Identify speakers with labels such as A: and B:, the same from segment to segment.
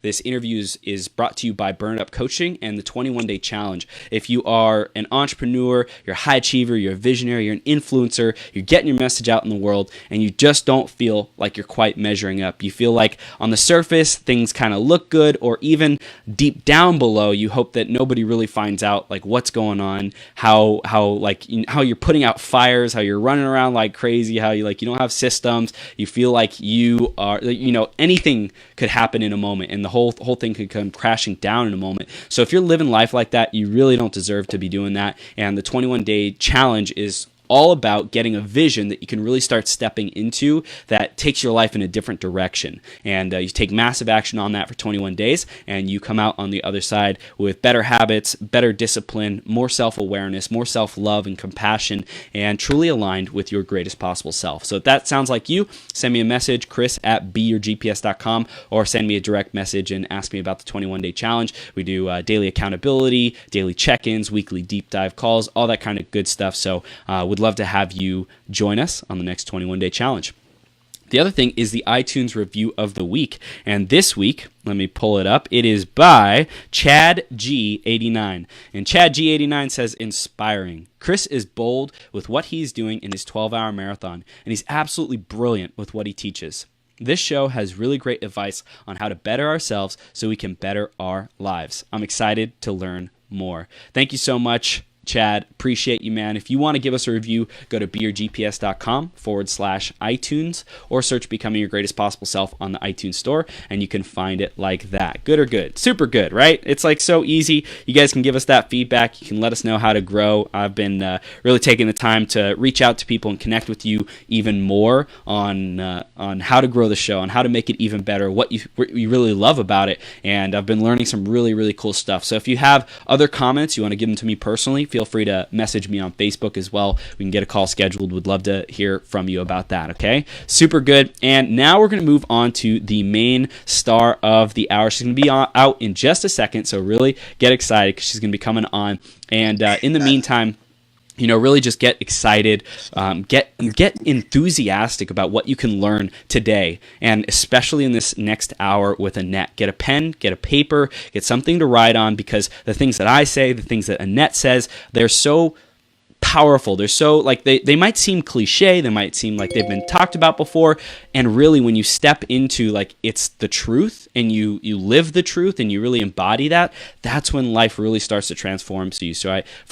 A: This interview is brought to you by Burn Up Coaching and the 21-Day Challenge. If you are an entrepreneur, you're a high achiever, you're a visionary, you're an influencer, you're getting your message out in the world, and you just don't feel like you're quite measuring up. You feel like on the surface, things kind of look good, or even deep down below, you hope that nobody really finds out like what's going on, how you're putting out fires, how you're running around like crazy, how you don't have systems. You feel like you are, anything could happen in a moment, and the whole thing could come crashing down in a moment. So if you're living life like that, you really don't deserve to be doing that. And the 21-Day Challenge is all about getting a vision that you can really start stepping into that takes your life in a different direction. And you take massive action on that for 21 days, and you come out on the other side with better habits, better discipline, more self-awareness, more self-love and compassion, and truly aligned with your greatest possible self. So if that sounds like you, send me a message, chris@beyourgps.com, or send me a direct message and ask me about the 21-Day Challenge. We do daily accountability, daily check-ins, weekly deep dive calls, all that kind of good stuff. So would love to have you join us on the next 21-Day Challenge. The other thing is the iTunes review of the week. And this week, let me pull it up. It is by Chad G89. And Chad G89 says, inspiring. Chris is bold with what he's doing in his 12-hour marathon, and he's absolutely brilliant with what he teaches. This show has really great advice on how to better ourselves so we can better our lives. I'm excited to learn more. Thank you so much, Chad. Appreciate you, man. If you want to give us a review, go to beyourgps.com/iTunes or search Becoming Your Greatest Possible Self on the iTunes store, and you can find it like that. Good or good? Super good, right? It's like so easy. You guys can give us that feedback. You can let us know how to grow. I've been really taking the time to reach out to people and connect with you even more on how to grow the show, on how to make it even better, what you really love about it. And I've been learning some really, really cool stuff. So if you have other comments, you want to give them to me personally, feel free to message me on Facebook as well. We can get a call scheduled. Would love to hear from you about that, okay? Super good. And now we're going to move on to the main star of the hour. She's going to be out in just a second, so really get excited because she's going to be coming on. And in the meantime, really just get excited, get enthusiastic about what you can learn today, and especially in this next hour with Anette. Get a pen, get a paper, get something to write on, because the things that I say, the things that Anette says, they're so powerful. They're so, they might seem cliche, they might seem like they've been talked about before, and really when you step into it's the truth and you live the truth and you really embody that, that's when life really starts to transform for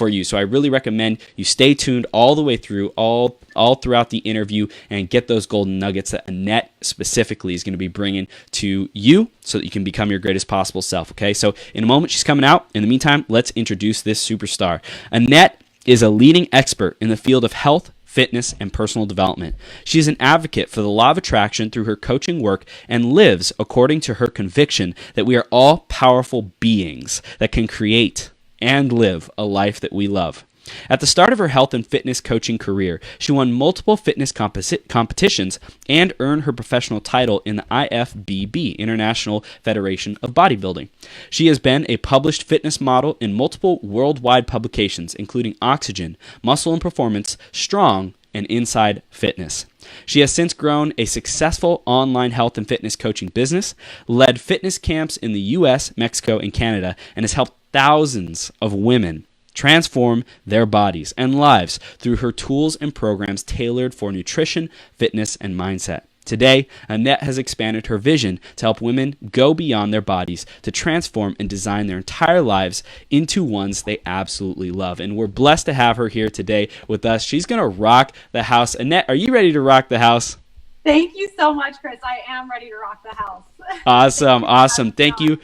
A: you. So I really recommend you stay tuned all the way through, all throughout the interview, and get those golden nuggets that Anette specifically is going to be bringing to you so that you can become your greatest possible self, okay? So in a moment, she's coming out. In the meantime, let's introduce this superstar. Anette is a leading expert in the field of health, fitness, and personal development. She is an advocate for the law of attraction through her coaching work and lives according to her conviction that we are all powerful beings that can create and live a life that we love. At the start of her health and fitness coaching career, she won multiple fitness competitions and earned her professional title in the IFBB, International Federation of Bodybuilding. She has been a published fitness model in multiple worldwide publications, including Oxygen, Muscle and Performance, Strong, and Inside Fitness. She has since grown a successful online health and fitness coaching business, led fitness camps in the US, Mexico, and Canada, and has helped thousands of women transform their bodies and lives through her tools and programs tailored for nutrition, fitness, and mindset. Today, Anette has expanded her vision to help women go beyond their bodies to transform and design their entire lives into ones they absolutely love. And we're blessed to have her here today with us. She's going to rock the house. Anette, are you ready to rock the house?
B: Thank you so much, Chris. I am ready to rock the house.
A: Awesome. Thank you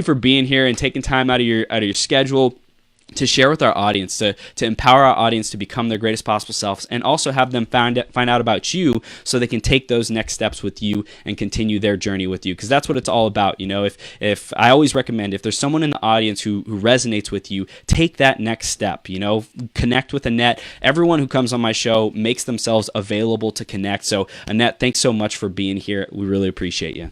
A: for being here and taking time out of your schedule to share with our audience, to empower our audience to become their greatest possible selves, and also have them find out about you so they can take those next steps with you and continue their journey with you, because that's what it's all about. If I always recommend, if there's someone in the audience who resonates with you, take that next step. Connect with Anette. Everyone who comes on my show makes themselves available to connect. So Anette, thanks so much for being here. We really appreciate you.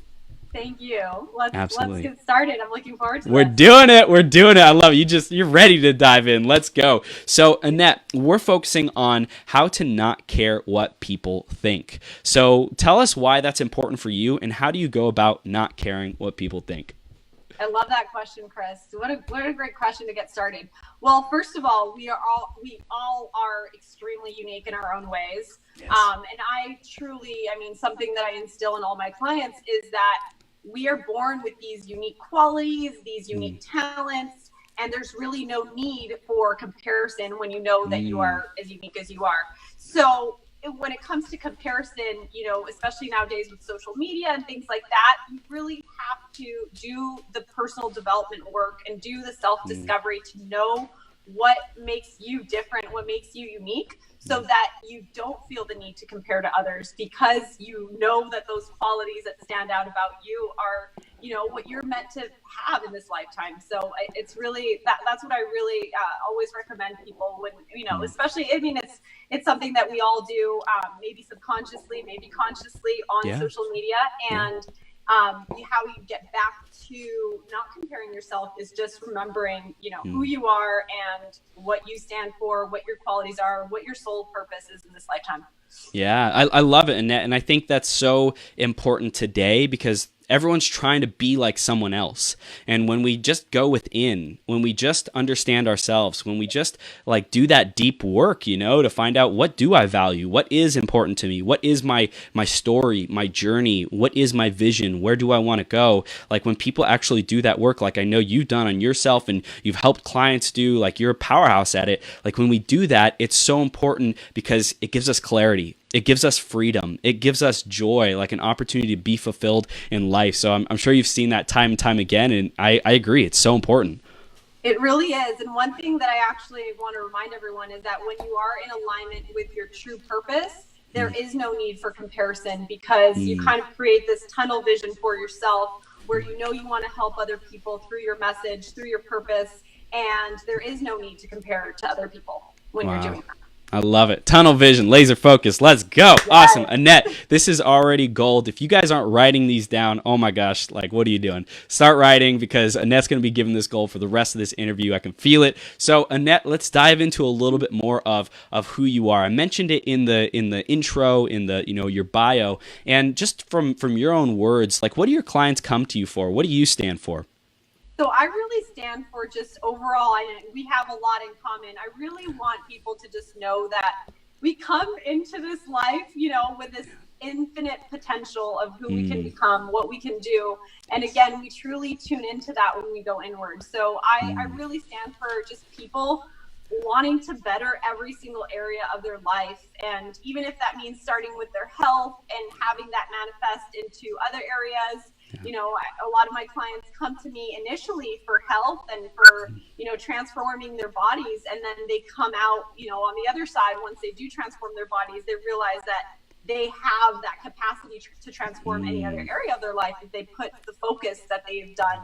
B: Thank you. Let's
A: Absolutely.
B: get started. I'm looking forward to
A: We're
B: this.
A: doing it. We're doing it. I love it. You're ready to dive in. Let's go. So, Anette, we're focusing on how to not care what people think. So, tell us why that's important for you, and how do you go about not caring what people think?
B: I love that question, Chris. What a great question to get started. Well, first of all, we all are extremely unique in our own ways.
A: Yes.
B: And I mean, something that I instill in all my clients is that we are born with these unique qualities, these unique talents, and there's really no need for comparison when you know that you are as unique as you are. So when it comes to comparison, especially nowadays with social media and things like that, you really have to do the personal development work and do the self-discovery to know what makes you different, what makes you unique, so that you don't feel the need to compare to others, because you know that those qualities that stand out about you are, what you're meant to have in this lifetime. So it's really, that's what I really always recommend people when, especially, I mean, it's something that we all do, maybe subconsciously, maybe consciously on social media. And how you get back to not comparing yourself is just remembering, who you are and what you stand for, what your qualities are, what your sole purpose is in this lifetime.
A: Yeah, I love it, Annette. And I think that's so important today, because everyone's trying to be like someone else. And when we just go within, when we just understand ourselves, when we just do that deep work, to find out, what do I value? What is important to me? What is my story, my journey? What is my vision? Where do I want to go? When people actually do that work, like I know you've done on yourself and you've helped clients do, you're a powerhouse at it. When we do that, it's so important, because it gives us clarity. It gives us freedom. It gives us joy, an opportunity to be fulfilled in life. So I'm sure you've seen that time and time again, and I agree. It's so important.
B: It really is. And one thing that I actually want to remind everyone is that when you are in alignment with your true purpose, there is no need for comparison, because you kind of create this tunnel vision for yourself where you want to help other people through your message, through your purpose, and there is no need to compare to other people when you're doing that.
A: I love it. Tunnel vision, laser focus. Let's go. Yes. Awesome. Annette, this is already gold. If you guys aren't writing these down, oh my gosh, what are you doing? Start writing, because Annette's going to be giving this gold for the rest of this interview. I can feel it. So Annette, let's dive into a little bit more of who you are. I mentioned it in the intro, in the your bio, and just from your own words, what do your clients come to you for? What do you stand for?
B: So I really stand for just overall, we have a lot in common. I really want people to just know that we come into this life, with this infinite potential of who we can become, what we can do. And again, we truly tune into that when we go inward. So I really stand for just people wanting to better every single area of their life. And even if that means starting with their health and having that manifest into other areas. A lot of my clients come to me initially for health and for, transforming their bodies. And then they come out, on the other side, once they do transform their bodies, they realize that they have that capacity to transform any other area of their life if they put the focus that they've done,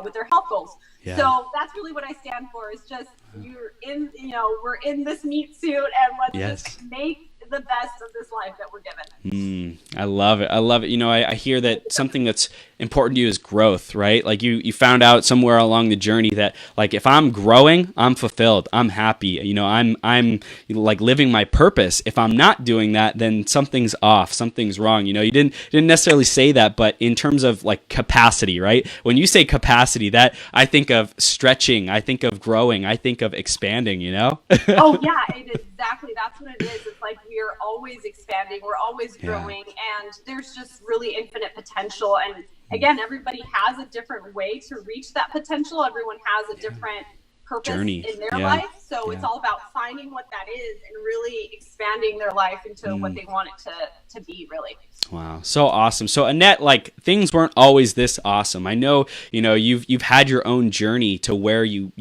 B: with their health goals. Yeah. So that's really what I stand for, is just we're in this meat suit, and let's just make the best of this life that we're given.
A: I love it. I love it. I hear that something that's important to you is growth, right? You found out somewhere along the journey that if I'm growing, I'm fulfilled, I'm happy. I'm living my purpose. If I'm not doing that, then something's off, something's wrong. You didn't necessarily say that, but in terms of capacity, right? When you say capacity, that I think of stretching, I think of growing, I think of expanding.
B: Oh yeah, exactly. That's what it is. It's we're always expanding, we're always growing, and there's just really infinite potential. And again, everybody has a different way to reach that potential. Everyone has a different purpose in their life. So it's all about finding what that is and really expanding their life into what they want it to be, really.
A: Wow, so awesome. So Annette, things weren't always this awesome. I know, you've had your own journey to where you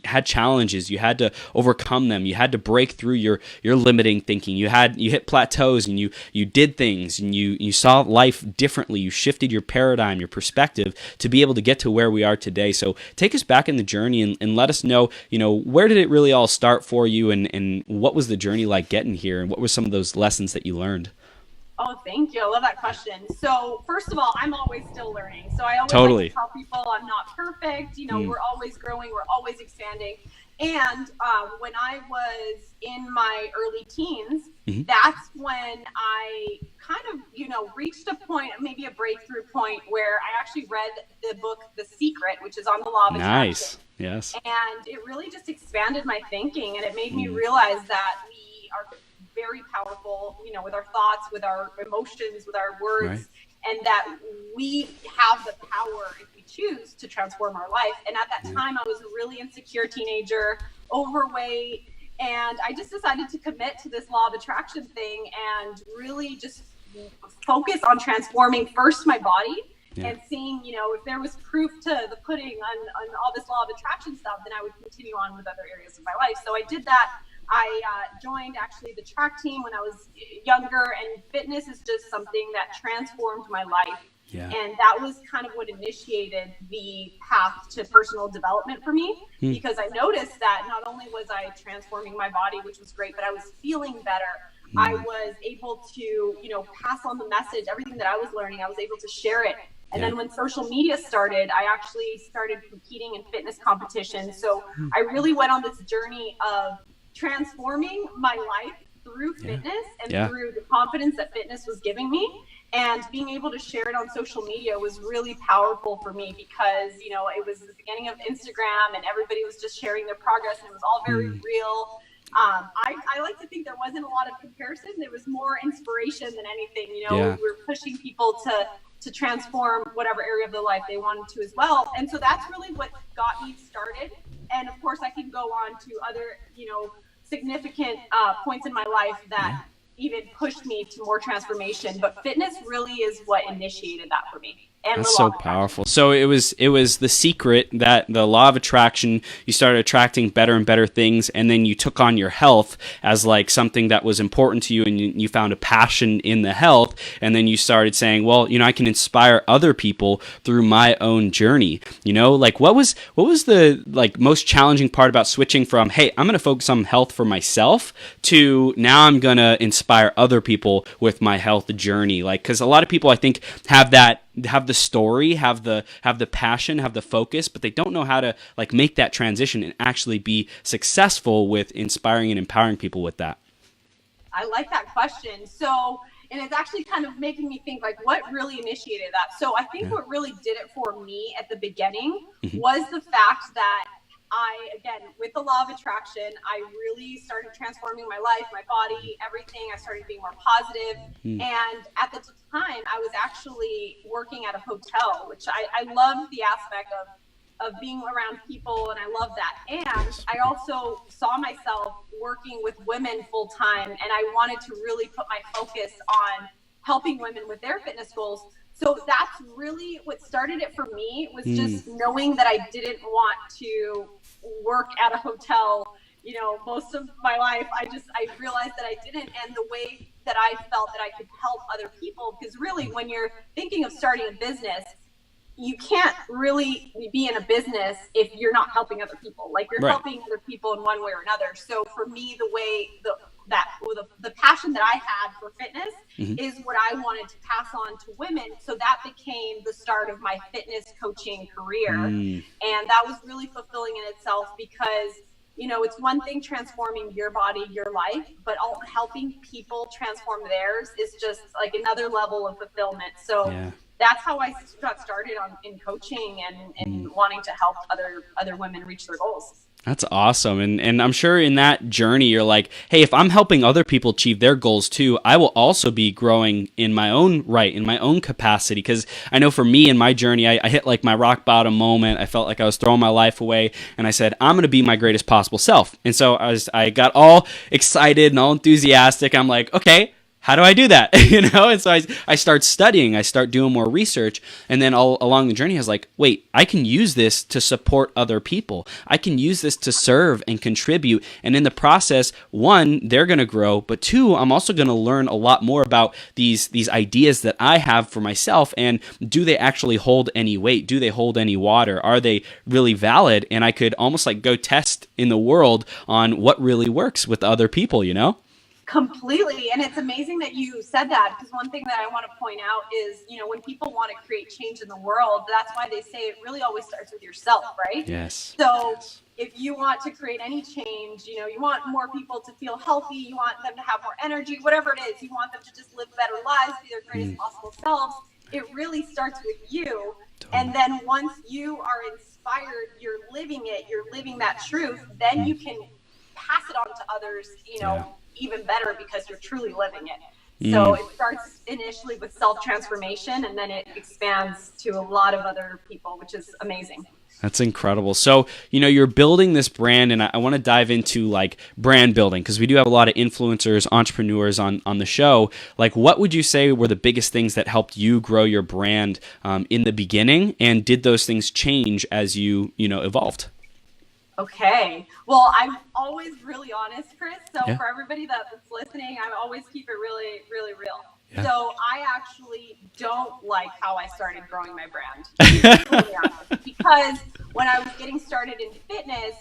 A: had challenges, you had to overcome them, you had to break through your limiting thinking. You hit plateaus, and you did things, and you saw life differently. You shifted your paradigm, your perspective, to be able to get to where we are today. So take us back in the journey and let us know, where did it really all start for you, and what was the journey like getting here, and what were some of those lessons that you learned?
B: Oh, thank you. I love that question. So, first of all, I'm always still learning. So, I always like
A: Totally.
B: to tell people I'm not perfect. You know, we're always growing, we're always expanding. And when I was in my early teens, that's when I kind of, you know, reached a point, maybe a breakthrough point, where I actually read the book The Secret, which is on the law of attraction.
A: Nice. Yes.
B: And it really just expanded my thinking, and it made me realize that we are very powerful, you know, with our thoughts, with our emotions, with our words,
A: Right.
B: and that we have the power, if we choose, to transform our life. And at that time, I was a really insecure teenager, overweight, and I just decided to commit to this law of attraction thing and really just focus on transforming first my body. And seeing, you know, if there was proof to the pudding on all this law of attraction stuff, then I would continue on with other areas of my life. So I did that. I joined actually the track team when I was younger, and fitness is just something that transformed my life.
A: Yeah.
B: And that was kind of what initiated the path to personal development for me, because I noticed that not only was I transforming my body, which was great, but I was feeling better. I was able to, you know, pass on the message, everything that I was learning, I was able to share it. And then when social media started, I actually started competing in fitness competitions. So I really went on this journey of transforming my life through fitness and through the confidence that fitness was giving me. And being able to share it on social media was really powerful for me, because, you know, it was the beginning of Instagram and everybody was just sharing their progress, and it was all very real. I like to think there wasn't a lot of comparison. There was more inspiration than anything. You know, we were pushing people to transform whatever area of their life they wanted to as well. And so that's really what got me started. And of course, I can go on to other, you know, significant points in my life that even pushed me to more transformation. But fitness really is what initiated that for me. And
A: that's so powerful. So it was The Secret, that the law of attraction, you started attracting better and better things, and then you took on your health as like something that was important to you, and you found a passion in the health, and then you started saying, well, you know, I can inspire other people through my own journey. You know, like what was the like most challenging part about switching from, hey, I'm going to focus on health for myself, to now I'm going to inspire other people with my health journey? Like, because a lot of people, I think, have the story, have the passion, have the focus, but they don't know how to like make that transition and actually be successful with inspiring and empowering people with that.
B: I like that question. So, and it's actually kind of making me think, like, what really initiated that? So I think what really did it for me at the beginning was the fact that again, with the law of attraction, I really started transforming my life, my body, everything. I started being more positive. And at the time, I was actually working at a hotel, which I love the aspect of being around people, and I love that. And I also saw myself working with women full time, and I wanted to really put my focus on helping women with their fitness goals. So that's really what started it for me, was just knowing that I didn't want to work at a hotel, you know, most of my life. I realized that I didn't, and the way that I felt that I could help other people, because really when you're thinking of starting a business, you can't really be in a business if you're not helping other people. Like, you're helping other people in one way or another. So for me, the passion that I had for fitness is what I wanted to pass on to women. So that became the start of my fitness coaching career. And that was really fulfilling in itself, because, you know, it's one thing transforming your body, your life, but helping people transform theirs is just like another level of fulfillment. So that's how I got started in coaching and wanting to help other women reach their goals.
A: That's awesome. And I'm sure in that journey, you're like, hey, if I'm helping other people achieve their goals too, I will also be growing in my own right, in my own capacity. Because I know for me in my journey, I hit like my rock bottom moment. I felt like I was throwing my life away. And I said, I'm going to be my greatest possible self. And so I got all excited and all enthusiastic. I'm like, okay, how do I do that? You know? And so I start studying, I start doing more research. And then all along the journey, I was like, wait, I can use this to support other people. I can use this to serve and contribute. And in the process, one, they're going to grow. But two, I'm also going to learn a lot more about these ideas that I have for myself. And do they actually hold any weight? Do they hold any water? Are they really valid? And I could almost like go test in the world on what really works with other people, you know?
B: Completely. And it's amazing that you said that, because one thing that I want to point out is, you know, when people want to create change in the world, that's why they say it really always starts with yourself, right?
A: Yes.
B: So
A: Yes.
B: if you want to create any change, you know, you want more people to feel healthy, you want them to have more energy, whatever it is, you want them to just live better lives, be their greatest possible selves. It really starts with you. And then once you are inspired, you're living it, you're living that truth, then you can pass it on to others, you know, even better, because you're truly living it. So it starts initially with self-transformation, and then it expands to a lot of other people, which is amazing.
A: That's incredible. So, you know, you're building this brand, and I want to dive into like brand building, because we do have a lot of influencers, entrepreneurs on the show. Like, what would you say were the biggest things that helped you grow your brand in the beginning, and did those things change as you evolved?
B: Okay. Well, I'm always really honest, Chris. So for everybody that's listening, I always keep it really, really real. Yeah. So I actually don't like how I started growing my brand. Because when I was getting started in fitness,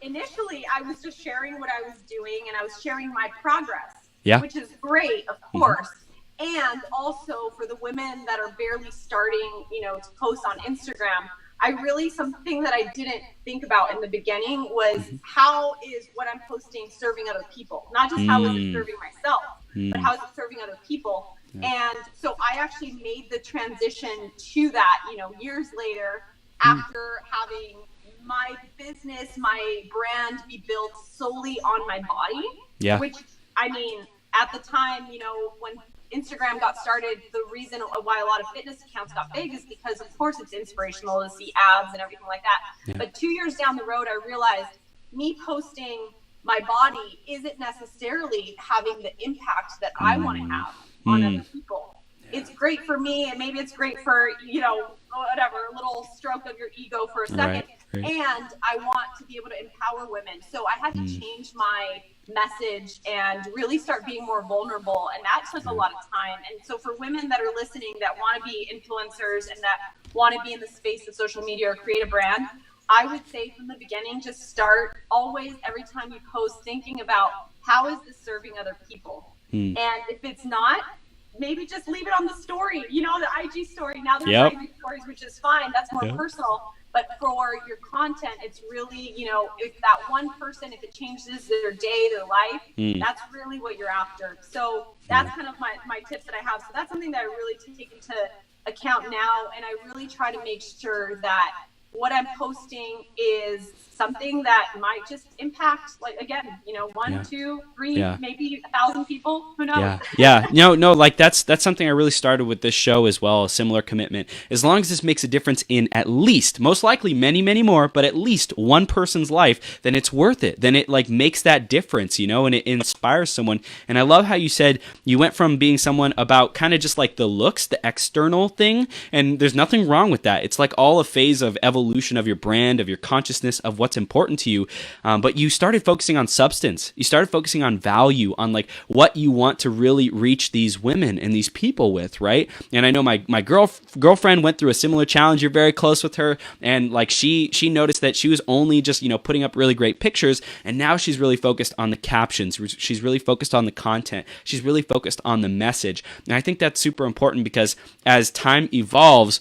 B: initially I was just sharing what I was doing, and I was sharing my progress, which is great, of course. And also for the women that are barely starting, you know, to post on Instagram, something that I didn't think about in the beginning was how is what I'm posting serving other people? Not just how is it serving myself, but how is it serving other people? And so I actually made the transition to that, you know, years later, after having my business, my brand be built solely on my body, which, I mean, at the time, you know, when Instagram got started, the reason why a lot of fitness accounts got big is because, of course, it's inspirational to see abs and everything like that. But 2 years down the road, I realized me posting my body isn't necessarily having the impact that I want to have on other people. It's great for me, and maybe it's great for, you know, whatever, a little stroke of your ego for a second. And I want to be able to empower women. So I had to change my message and really start being more vulnerable, and that took a lot of time. And so for women that are listening that want to be influencers and that want to be in the space of social media or create a brand, I would say from the beginning, just start always, every time you post, thinking about how is this serving other people. And if it's not, maybe just leave it on the story, you know, the IG story. Now there's IG stories, which is fine, that's more personal. But for your content, it's really, you know, if that one person, if it changes their day, their life, that's really what you're after. So that's kind of my tips that I have. So that's something that I really take into account now. And I really try to make sure that what I'm posting is something that might just impact, like, again, you know, 1, 2, 3, maybe 1,000 people. Who knows?
A: No, like that's something I really started with this show as well. A similar commitment. As long as this makes a difference in at least, most likely many, many more, but at least one person's life, then it's worth it. Then it like makes that difference, you know, and it inspires someone. And I love how you said you went from being someone about kind of just like the looks, the external thing, and there's nothing wrong with that. It's like all a phase of evolution of your brand, of your consciousness, of what's important to you. But you started focusing on substance. You started focusing on value, on like what you want to really reach these women and these people with, right? And I know my girlfriend went through a similar challenge. You're very close with her, and like she noticed that she was only just, you know, putting up really great pictures, and now she's really focused on the captions. She's really focused on the content. She's really focused on the message. And I think that's super important, because as time evolves,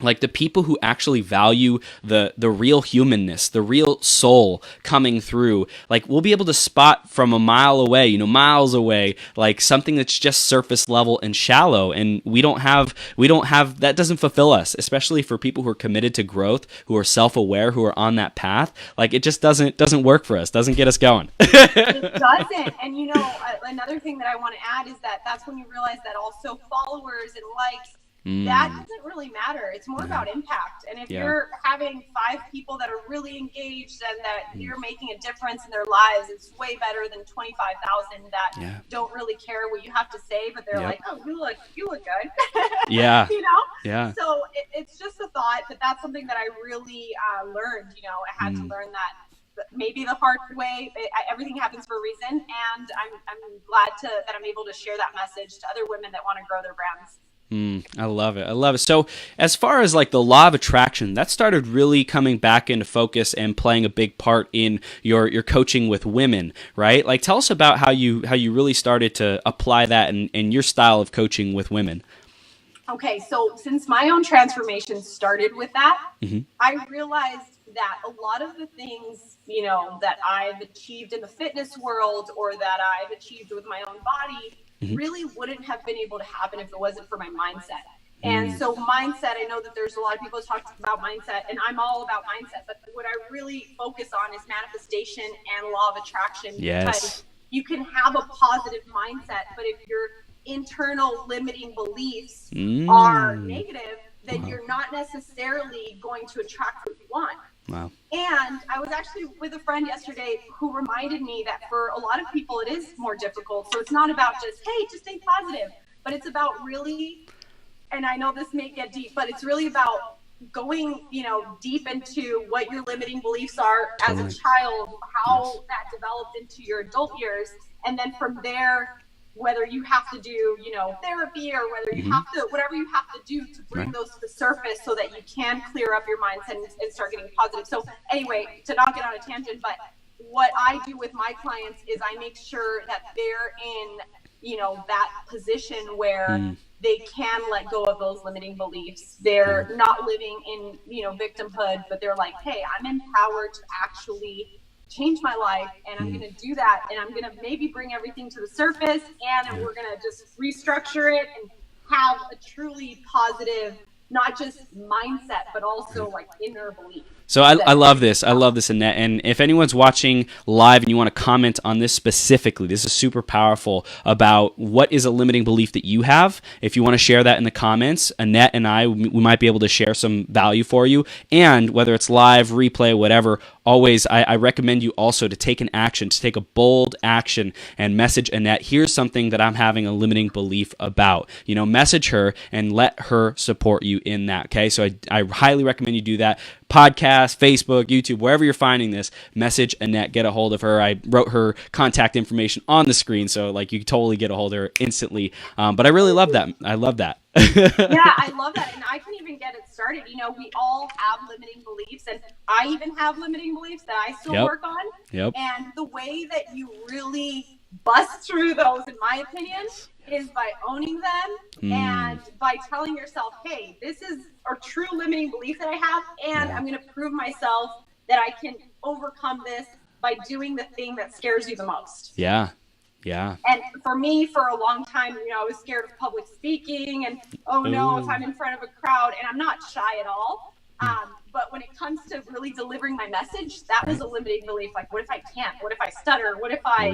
A: like the people who actually value the real humanness, the real soul coming through, like we'll be able to spot from a mile away, you know, miles away, like something that's just surface level and shallow. And we don't have, that doesn't fulfill us, especially for people who are committed to growth, who are self-aware, who are on that path. Like it just doesn't work for us, doesn't get us going.
B: It doesn't. And you know, another thing that I want to add is that that's when you realize that also followers and likes, that doesn't really matter. It's more about impact. And if you're having 5 people that are really engaged and that you're making a difference in their lives, it's way better than 25,000 that don't really care what you have to say, but they're like, oh, you look good. You know? So it's just a thought, but that's something that I really learned. You know, I had to learn that maybe the hard way. Everything happens for a reason, and I'm glad that I'm able to share that message to other women that want to grow their brands.
A: I love it. I love it. So as far as like the law of attraction, that started really coming back into focus and playing a big part in your coaching with women, right? Like tell us about how you really started to apply that in your style of coaching with women.
B: Okay, so since my own transformation started with that, I realized that a lot of the things, you know, that I've achieved in the fitness world or that I've achieved with my own body really wouldn't have been able to happen if it wasn't for my mindset. And so mindset, I know that there's a lot of people talk about mindset, and I'm all about mindset, but what I really focus on is manifestation and law of attraction.
A: Yes.
B: Because you can have a positive mindset, but if your internal limiting beliefs are negative, then you're not necessarily going to attract what you want.
A: Wow.
B: And I was actually with a friend yesterday who reminded me that for a lot of people it is more difficult. So it's not about just, hey, just stay positive, but it's about really, and I know this may get deep, but it's really about going, you know, deep into what your limiting beliefs are as a child, how that developed into your adult years, and then from there, whether you have to do, you know, therapy or whether you have to, whatever you have to do to bring those to the surface so that you can clear up your mindset and start getting positive. So anyway, to not get on a tangent, but what I do with my clients is I make sure that they're in, you know, that position where they can let go of those limiting beliefs. They're not living in, you know, victimhood, but they're like, hey, I'm empowered to actually change my life, and I'm going to do that, and I'm going to maybe bring everything to the surface, and we're going to just restructure it and have a truly positive, not just mindset, but also like inner belief.
A: So I love this. I love this, Annette. And if anyone's watching live and you want to comment on this specifically, this is super powerful about what is a limiting belief that you have. If you want to share that in the comments, Annette and I, we might be able to share some value for you. And whether it's live, replay, whatever, always, I recommend you also to take an action, to take a bold action and message Annette, here's something that I'm having a limiting belief about. You know, message her and let her support you in that, okay? So I highly recommend you do that. Podcast, Facebook, YouTube, wherever you're finding this, message Annette, get a hold of her. I wrote her contact information on the screen, so like you can totally get a hold of her instantly. But I really love that. I love that.
B: Yeah, I love that. And I can even get it started. You know, we all have limiting beliefs, and I even have limiting beliefs that I still work on. And the way that you really bust through those, in my opinion, is by owning them and by telling yourself, hey, this is a true limiting belief that I have, and I'm going to prove myself that I can overcome this by doing the thing that scares you the most.
A: Yeah.
B: And for me, for a long time, you know, I was scared of public speaking and, oh no, if I'm in front of a crowd, and I'm not shy at all. But when it comes to really delivering my message, that was a limiting belief. Like, what if I can't? What if I stutter? What if I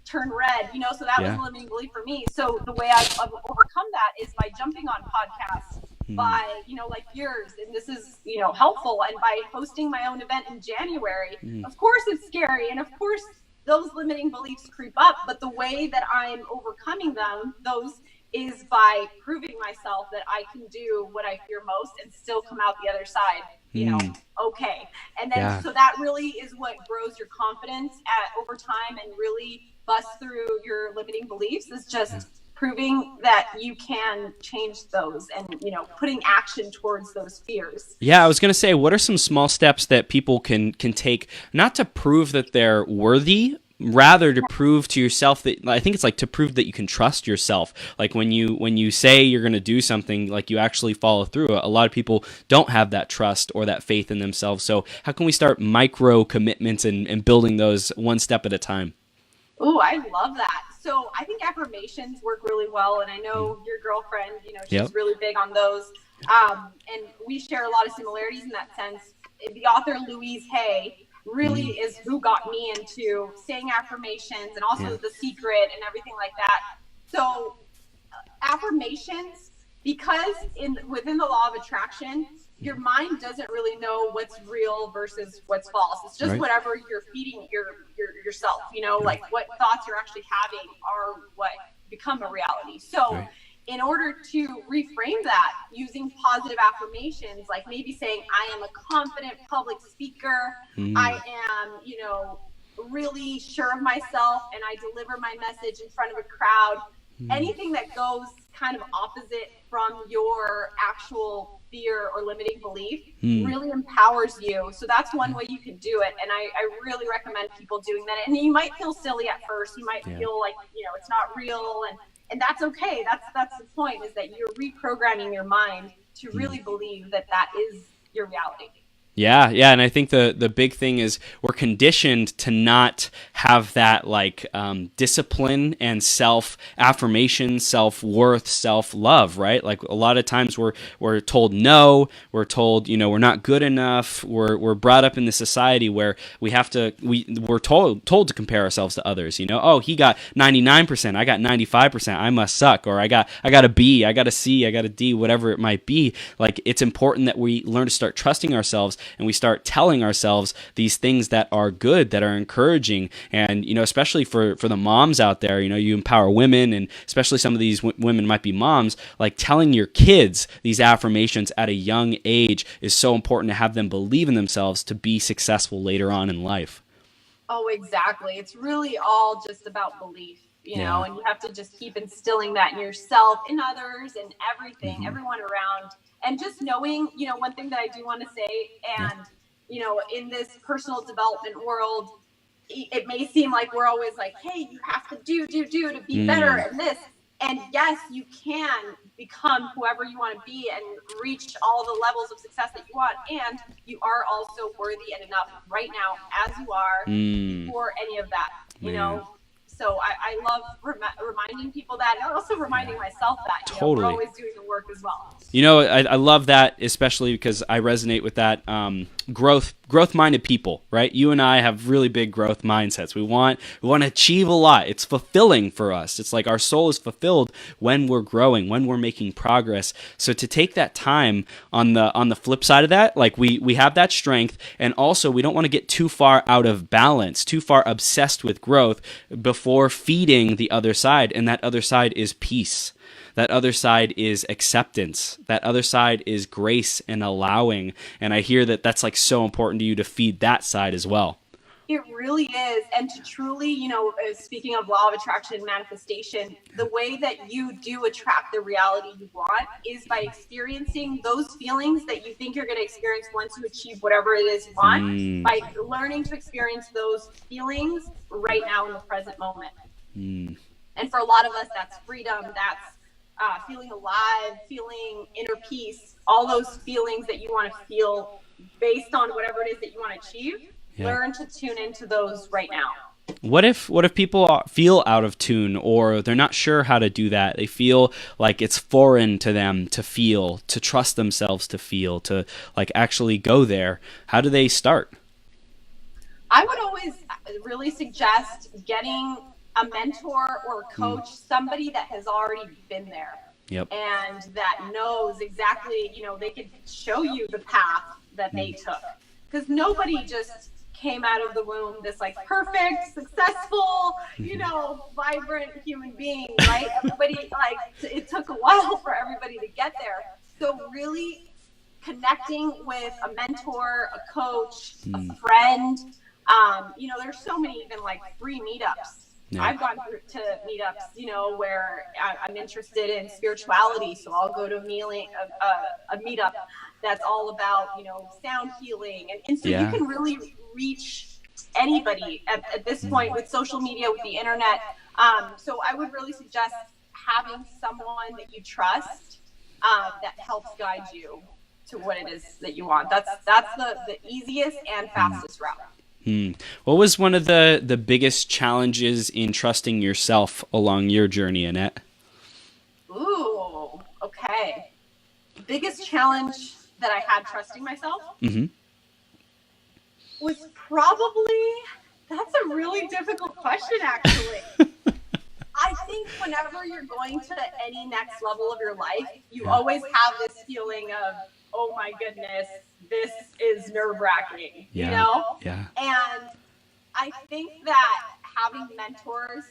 B: turn red? You know, so that was a limiting belief for me. So the way I've overcome that is by jumping on podcasts, by, you know, like yours, and this is, you know, helpful, and by hosting my own event in January. Of course it's scary, and of course those limiting beliefs creep up, but the way that I'm overcoming them, those is by proving myself that I can do what I fear most and still come out the other side, you know, okay. And then, so that really is what grows your confidence over time and really busts through your limiting beliefs, is just proving that you can change those and, you know, putting action towards those fears.
A: Yeah, I was going to say, what are some small steps that people can take, not to prove that they're worthy, rather to prove to yourself that, I think it's like to prove that you can trust yourself. Like when you say you're going to do something, like you actually follow through. A lot of people don't have that trust or that faith in themselves. So how can we start micro commitments and building those one step at a time?
B: Oh, I love that. So I think affirmations work really well. And I know your girlfriend, you know, she's really big on those. And we share a lot of similarities in that sense. The author Louise Hay really is who got me into saying affirmations, and also The Secret and everything like that. So affirmations, because within the law of attraction, your mind doesn't really know what's real versus what's false. It's just whatever you're feeding yourself, you know, like what thoughts you're actually having are what become a reality. So in order to reframe that using positive affirmations, like maybe saying, I am a confident public speaker, I am, you know, really sure of myself, and I deliver my message in front of a crowd anything that goes kind of opposite from your actual fear or limiting belief really empowers you. So that's one way you can do it. And I really recommend people doing that. And you might feel silly at first. You might feel like, it's not real. And that's okay. That's the point, is that you're reprogramming your mind to really believe that that is your reality.
A: Yeah, and I think the big thing is we're conditioned to not have that discipline and self-affirmation, self-worth, self-love, right? Like a lot of times we're told no, we're told we're not good enough. We're brought up in the society where we're told to compare ourselves to others. Oh, he got 99%, I got 95%, I must suck, or I got a B, I got a C, I got a D, whatever it might be. Like it's important that we learn to start trusting ourselves. And we start telling ourselves these things that are good, that are encouraging. And, especially for the moms out there, you empower women, and especially some of these women might be moms, like telling your kids these affirmations at a young age is so important to have them believe in themselves to be successful later on in life.
B: Oh, exactly. It's really all just about belief, and you have to just keep instilling that in yourself, in others, and everything, everyone around. And just knowing, one thing that I do want to say, and, in this personal development world, it may seem like we're always like, hey, you have to do to be better at this. And yes, you can become whoever you want to be and reach all the levels of success that you want. And you are also worthy and enough right now as you are before any of that, So I love reminding people that, and also reminding myself that,
A: totally.
B: We're always doing the work as well.
A: I love that, especially because I resonate with that growth-minded people, right? You and I have really big growth mindsets. We want to achieve a lot. It's fulfilling for us. It's like our soul is fulfilled when we're growing, when we're making progress. So to take that time on the flip side of that, like we have that strength, and also we don't want to get too far out of balance, too far obsessed with growth before feeding the other side, and that other side is peace. That other side is acceptance. That other side is grace and allowing. And I hear that that's like so important to you to feed that side as well.
B: It really is. And to truly, speaking of law of attraction and manifestation, the way that you do attract the reality you want is by experiencing those feelings that you think you're going to experience once you achieve whatever it is you want, by learning to experience those feelings right now in the present moment. And for a lot of us, that's freedom, that's feeling alive, feeling inner peace, all those feelings that you want to feel based on whatever it is that you want to achieve. Learn to tune into those right now.
A: What if people feel out of tune, or they're not sure how to do that? They feel like it's foreign to them to feel, to trust themselves to feel, to like actually go there. How do they start?
B: I would always really suggest getting a mentor or a coach, somebody that has already been there. And that knows exactly, they can show you the path that they took. Because nobody just came out of the womb this like perfect, successful, vibrant human being, right? Everybody, it took a while for everybody to get there. So really connecting with a mentor, a coach, a friend, there's so many even like free meetups. I've gone through to meetups, where I'm interested in spirituality. So I'll go to a meetup that's all about, sound healing. And so you can really reach anybody at this point with social media, with the internet. So I would really suggest having someone that you trust that helps guide you to what it is that you want. That's the easiest and fastest route.
A: What was one of the biggest challenges in trusting yourself along your journey, Annette?
B: Ooh, okay. Biggest challenge that I had trusting myself was probably, that's a really difficult question, actually. I think whenever you're going to any next level of your life, you always have this feeling of, oh my goodness, this is nerve-wracking,
A: Yeah.
B: And I think that having mentors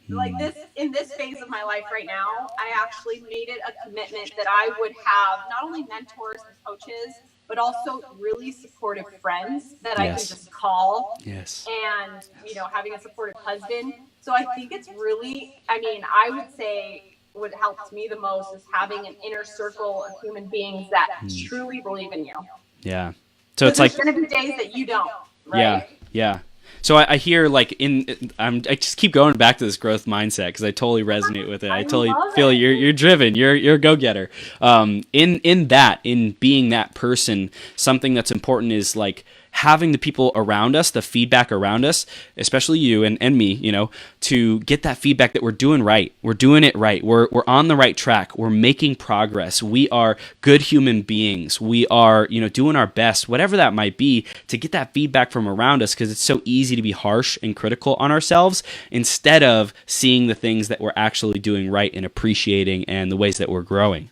B: like this, in this phase of my life right now, I actually made it a commitment that I would have not only mentors and coaches, but also really supportive friends that I can just call.
A: Yes.
B: And, having a supportive husband. So I think it's really, I mean, I would say what helps me the most is having an inner circle of human beings that truly believe in you.
A: Yeah. So it's
B: there's
A: like,
B: going to be days that you don't,
A: yeah,
B: right?
A: yeah. So I hear like I just keep going back to this growth mindset because I totally resonate with it. I totally feel
B: it.
A: you're driven. You're a go-getter. In being that person, something that's important is like having the people around us, the feedback around us, especially you and me, you know, to get that feedback that we're doing right. We're doing it right. We're on the right track. We're making progress. We are good human beings. We are, you know, doing our best, whatever that might be, to get that feedback from around us, because it's so easy to be harsh and critical on ourselves instead of seeing the things that we're actually doing right and appreciating and the ways that we're growing.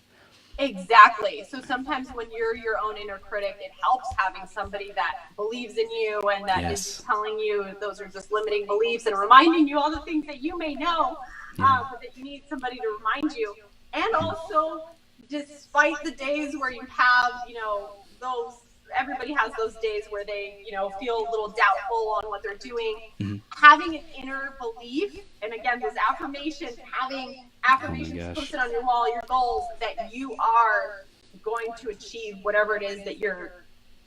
B: Exactly. So sometimes when you're your own inner critic, it helps having somebody that believes in you and that is telling you those are just limiting beliefs and reminding you all the things that you may know, but that you need somebody to remind you. And also, despite the days where you have, you know, everybody has those days where they, you know, feel a little doubtful on what they're doing. Having an inner belief, and again, those affirmations, having affirmations posted on your wall, your goals, that you are going to achieve whatever it is that you're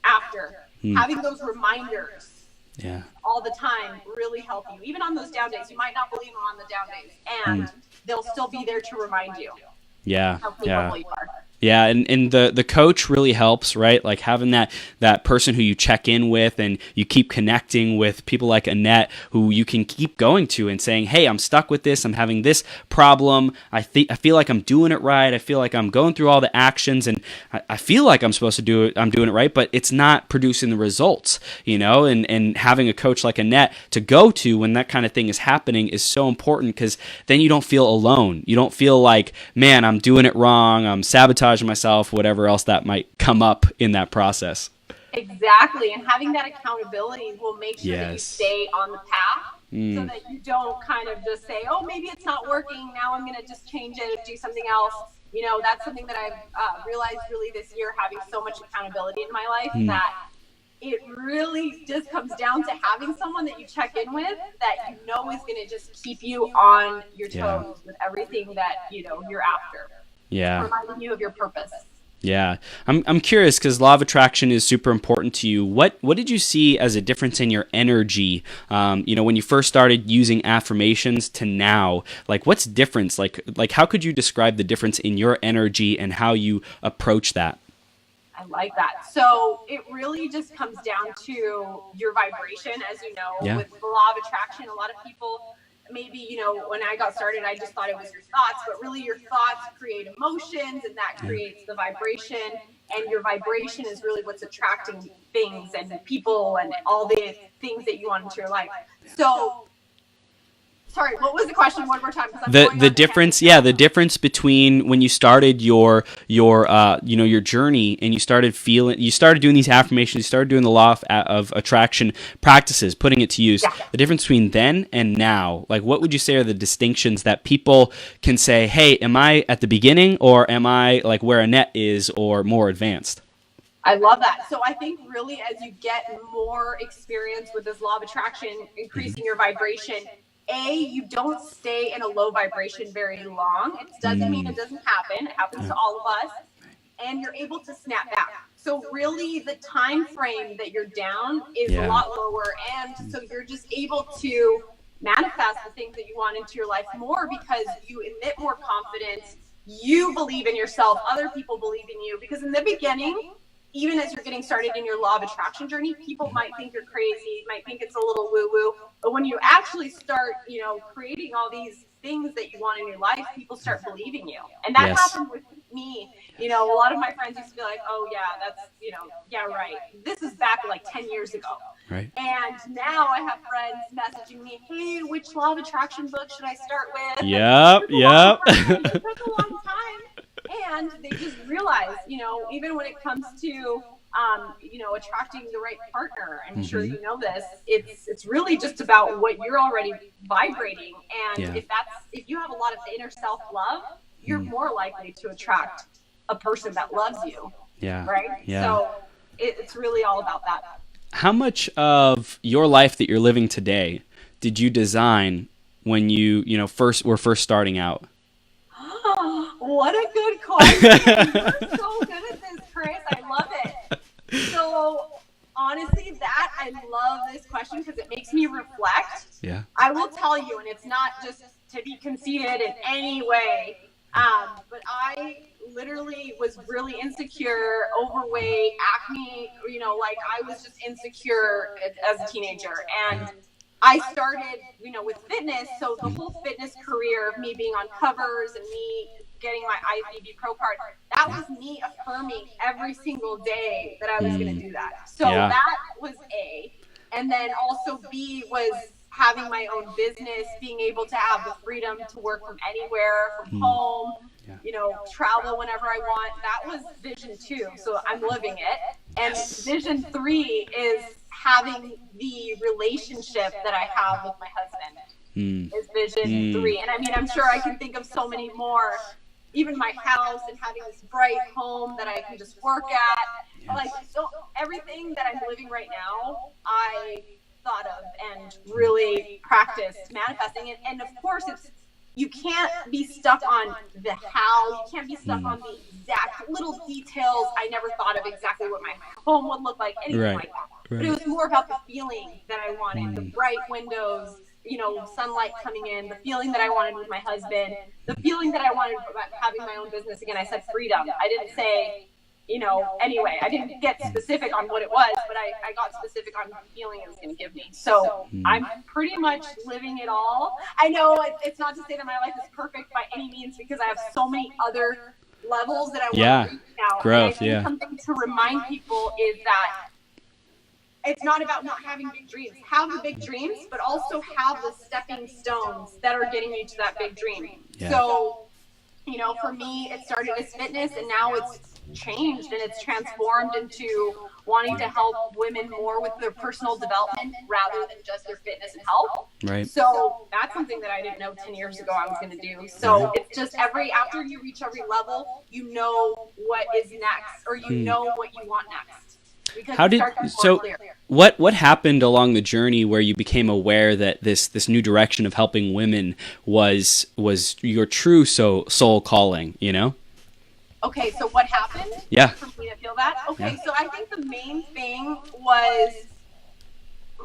B: after. Having those reminders all the time really help you. Even on those down days, you might not believe them on the down days, and they'll still be there to remind you how capable you are.
A: Yeah, and the coach really helps, right? Like having that person who you check in with and you keep connecting with, people like Anette who you can keep going to and saying, hey, I'm stuck with this. I'm having this problem. I feel like I'm doing it right. I feel like I'm going through all the actions and I feel like I'm supposed to do it. I'm doing it right, but it's not producing the results, you know? And having a coach like Anette to go to when that kind of thing is happening is so important, because then you don't feel alone. You don't feel like, man, I'm doing it wrong. I'm sabotaging myself, whatever else that might come up in that process.
B: Exactly. And having that accountability will make sure that you stay on the path so that you don't kind of just say, oh, maybe it's not working. Now I'm going to just change it and do something else. You know, that's something that I've realized really this year, having so much accountability in my life, that it really just comes down to having someone that you check in with that you know is going to just keep you on your toes with everything that, you know, you're after. Reminding you of your purpose.
A: Yeah. I'm curious, because law of attraction is super important to you. What did you see as a difference in your energy, you know, when you first started using affirmations to now? Like, what's difference? Like how could you describe the difference in your energy and how you approach that?
B: I like that. So it really just comes down to your vibration, as you know, with the law of attraction. A lot of people, maybe, you know, when I got started, I just thought it was your thoughts, but really your thoughts create emotions, and that creates the vibration, and your vibration is really what's attracting things and people and all the things that you want into your life. So, sorry, what was the question one more time?
A: The difference, the difference between when you started your you know, your journey, and you started doing these affirmations, you started doing the law of attraction practices, putting it to use. The difference between then and now, like, what would you say are the distinctions that people can say, hey, am I at the beginning, or am I like where Anette is, or more advanced?
B: I love that. So I think really as you get more experience with this law of attraction, increasing your vibration, you don't stay in a low vibration very long. It doesn't mean it doesn't happen. It happens to all of us. And you're able to snap back. So really the time frame that you're down is a lot lower. And so you're just able to manifest the things that you want into your life more, because you emit more confidence. You believe in yourself. Other people believe in you. Because in the beginning, even as you're getting started in your law of attraction journey, people might think you're crazy, might think it's a little woo-woo. But when you actually start, you know, creating all these things that you want in your life, people start believing you. And that happened with me. You know, a lot of my friends used to be like, oh, yeah, that's, you know, yeah, right. This is back like 10 years ago.
A: Right.
B: And now I have friends messaging me, hey, which law of attraction book should I start with?
A: Yep.
B: It took a long time. And they just realize, you know, even when it comes to, you know, attracting the right partner, I'm sure you know this, it's really just about what you're already vibrating. And if you have a lot of inner self-love, you're more likely to attract a person that loves you. Right? So it's really all about that.
A: How much of your life that you're living today did you design when you know, were first starting out?
B: What a good question. You're so good at this, Chris. I love it. So honestly, I love this question because it makes me reflect.
A: Yeah.
B: I will tell you, and it's not just to be conceited in any way, but I literally was really insecure, overweight, acne, you know, like I was just insecure as a teenager. And I started, you know, with fitness. So the whole fitness career of me being on covers and me getting my IFBB pro card, that was me affirming every single day that I was going to do that. So that was A. And then also B was having my own business, being able to have the freedom to work from anywhere, from home, you know, travel whenever I want. That was vision 2. So I'm living it. And vision 3 is having the relationship that I have with my husband is vision 3. And I mean, I'm sure I can think of so many more, even my house and having this bright home that I can just work at. Like, so everything that I'm living right now, I thought of and really practiced manifesting it. And of course, you can't be stuck on the how. You can't be stuck on the exact little details. I never thought of exactly what my home would look like, anything like that. But it was more about the feeling that I wanted, the bright windows, you know, sunlight coming in, the feeling that I wanted with my husband, the feeling that I wanted about having my own business. Again, I said freedom. I didn't say, you know, anyway, I didn't get specific on what it was, but I got specific on the feeling it was going to give me. So I'm pretty much living it all. I know it's not to say that my life is perfect by any means, because I have so many other levels that I want to reach now.
A: Growth,
B: and I think something to remind people is that it's not about not having big dreams. Have the big dreams, but also have the stepping stones that are getting you to that big dream. So, you know, for me, it started as fitness, and now it's changed and it's transformed into wanting to help women more with their personal development rather than just their fitness and health.
A: Right.
B: So that's something that I didn't know 10 years ago I was going to do. So it's just after you reach every level, you know what is next, or you know what you want next. What
A: happened along the journey where you became aware that this new direction of helping women was your true soul calling, you know?
B: Okay, so what happened for me to feel that? Okay, so I think the main thing was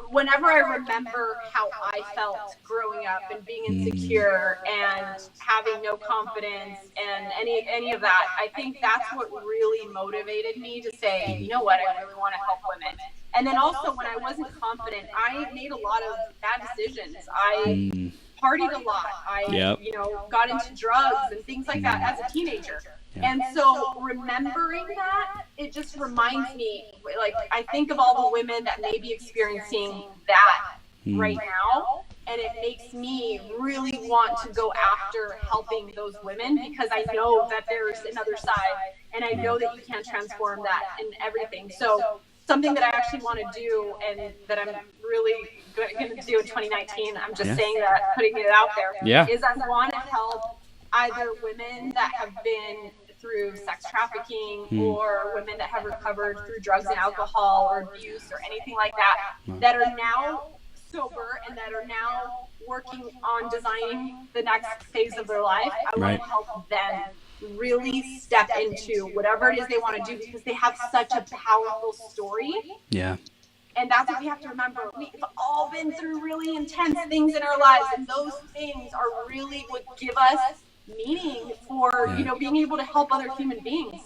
B: whenever I remember how I felt growing up and being insecure and having no confidence and any of that, I think that's what really motivated me to say, you know what, I really want to help women. And then also when I wasn't confident, I made a lot of bad decisions. I partied a lot. I, you know, got into drugs and things like that as a teenager. And so remembering that, it just reminds me, like, I think of all the women that may be experiencing that right now, and it makes me really want to go after helping those women, because I know that there's another side, and I know that you can transform that in everything. So something that I actually want to do, and that I'm really going to do in 2019, I'm just saying that, putting it out there, is I want to help either women that have been through sex trafficking or women that have recovered through drugs and alcohol or abuse or anything like that, that are now sober and that are now working on designing the next phase of their life. I want to help them really step into whatever it is they want to do, because they have such a powerful story. And that's what we have to remember. We've all been through really intense things in our lives, and those things are really what give us meaning for, you know, being able to help other human beings.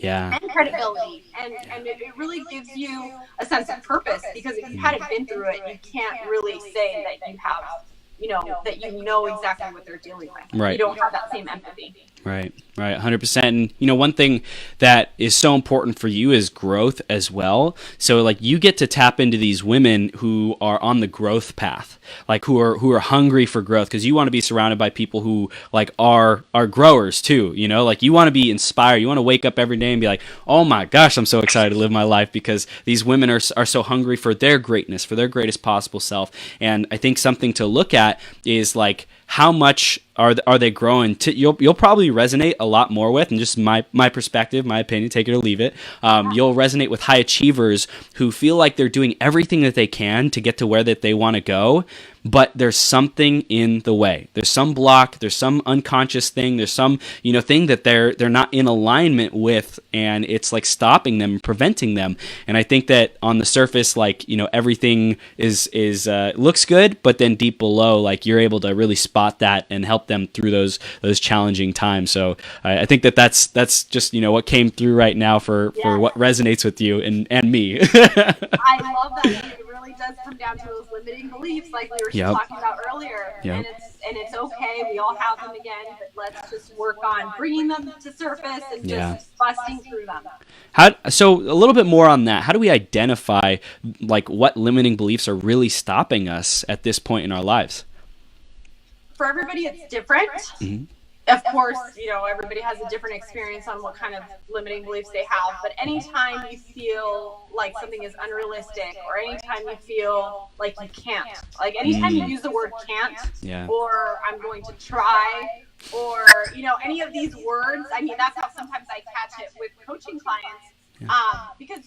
B: And credibility. And it really gives you a sense of purpose, because if you hadn't been through it, you can't really say that you have, you know exactly what they're dealing with. You don't have that same empathy.
A: Right, 100%. And, you know, one thing that is so important for you is growth as well. So, like, you get to tap into these women who are on the growth path, like who are hungry for growth, because you want to be surrounded by people who, like, are growers too, you know? Like, you want to be inspired. You want to wake up every day and be like, oh my gosh, I'm so excited to live my life, because these women are so hungry for their greatness, for their greatest possible self. And I think something to look at is, like, how much are they growing? You'll probably resonate a lot more with, and just my perspective, my opinion, take it or leave it. You'll resonate with high achievers who feel like they're doing everything that they can to get to where that they want to go, but there's something in the way. There's some block, there's some unconscious thing, there's some, thing that they're not in alignment with, and it's like stopping them, preventing them. And I think that on the surface, like, everything is looks good, but then deep below, like, you're able to really spot that and help them through those challenging times. So I think that's just, what came through right now for what resonates with you and me.
B: I love that. It really does come down to those limiting beliefs, like we were talking about earlier.
A: Yep.
B: And it's okay. We all have them again, but let's just work on bringing them to surface and just busting through them.
A: So a little bit more on that. How do we identify like what limiting beliefs are really stopping us at this point in our lives?
B: For everybody, it's different.
A: Mm-hmm.
B: Of course, everybody has a different experience on what kind of limiting beliefs they have. But anytime you feel like something is unrealistic, or anytime you feel like you can't, like anytime you use the word can't, or I'm going to try, or, any of these words, I mean, that's how sometimes I catch it with coaching clients, because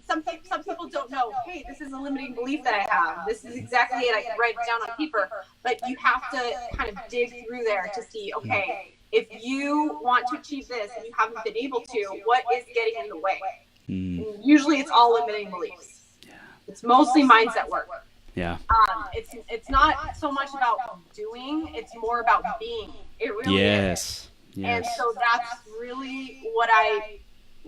B: some people don't know, hey, this is a limiting belief that I have. This is exactly it. I can write it down on paper. But you have to kind of dig through there to see, okay, if you want to achieve this and you haven't been able to, what is getting in the way? And usually it's all limiting beliefs. It's mostly mindset work. It's not so much about doing, it's more about being. It really is. And so that's really what I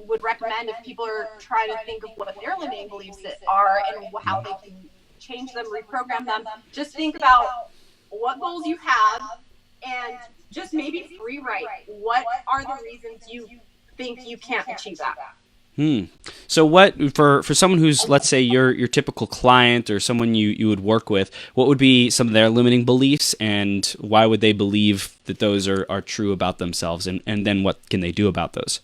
B: would recommend if people are trying to think of what their limiting beliefs are and how they can change them, reprogram them. Just think about what goals you have and just maybe free write. What are the reasons you think you can't achieve that?
A: So what, for someone who's, let's say, your typical client or someone you would work with, what would be some of their limiting beliefs, and why would they believe that those are true about themselves, and then what can they do about those?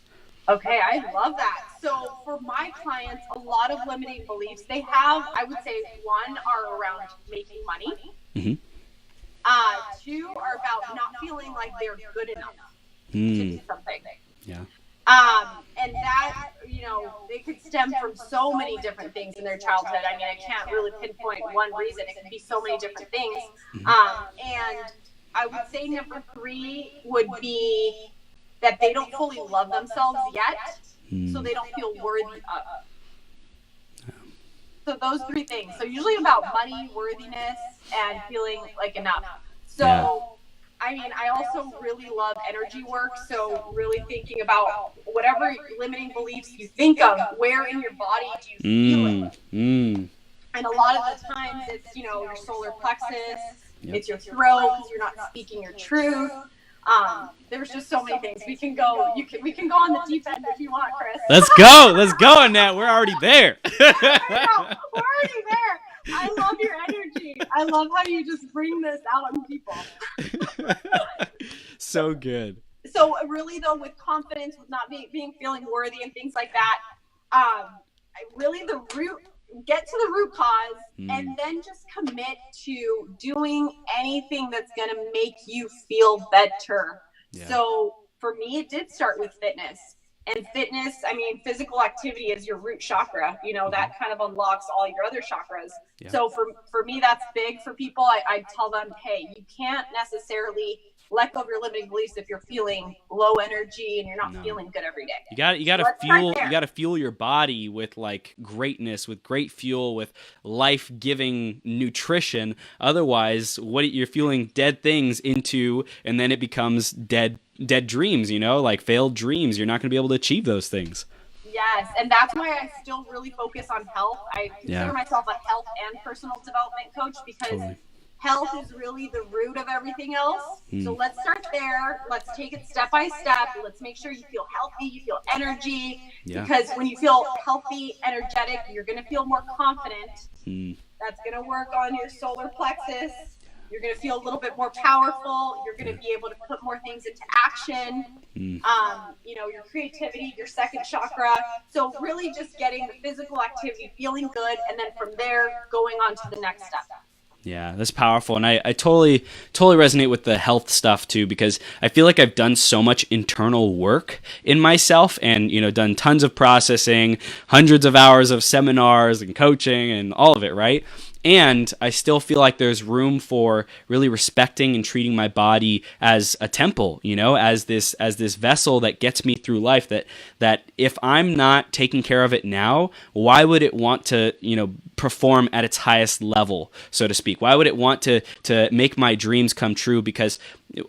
B: Okay, I love that. So for my clients, a lot of limiting beliefs they have, I would say, one are around making money. Mm-hmm. Two are about not feeling like they're good enough to do something. And that, they could stem from so many different things in their childhood. I mean, I can't really pinpoint one reason. It can be so many different things. And I would say number three would be that they don't fully love themselves yet, so they don't feel worthy of. So those three things. So usually about money, worthiness, and feeling like enough. So, I mean, I also really love energy work. So really thinking about whatever limiting beliefs you think of, where in your body do you feel it? And a lot of the times it's, your solar plexus, it's your throat, because you're not speaking your truth. There's just so many things we can go. We can go on the deep end if you want, Chris.
A: Let's go, Annette. We're already there.
B: I know, we're already there. I love your energy. I love how you just bring this out on people.
A: So good.
B: So really, though, with confidence, with not feeling worthy and things like that, really the root. Get to the root cause and then just commit to doing anything that's going to make you feel better. So for me, it did start with fitness. And fitness, I mean, physical activity is your root chakra. That kind of unlocks all your other chakras. So for me, that's big for people. I tell them, hey, you can't necessarily let go of your limiting beliefs if you're feeling low energy and you're not feeling good every day. You
A: got to fuel your body with like greatness, with great fuel, with life-giving nutrition. Otherwise, what you're fueling dead things into, and then it becomes dead dreams, like failed dreams. You're not going to be able to achieve those things.
B: Yes, and that's why I still really focus on health. I consider myself a health and personal development coach because health is really the root of everything else. So let's start there. Let's take it step by step. Let's make sure you feel healthy, you feel energy. Because when you feel healthy, energetic, you're going to feel more confident. That's going to work on your solar plexus. You're going to feel a little bit more powerful. You're going to be able to put more things into action. Your creativity, your second chakra. So really just getting the physical activity, feeling good, and then from there going on to the next step.
A: Yeah, that's powerful. And I totally resonate with the health stuff too, because I feel like I've done so much internal work in myself and, done tons of processing, hundreds of hours of seminars and coaching and all of it, right? And I still feel like there's room for really respecting and treating my body as a temple, as this vessel that gets me through life, that if I'm not taking care of it now, why would it want to, perform at its highest level, so to speak? Why would it want to make my dreams come true? Because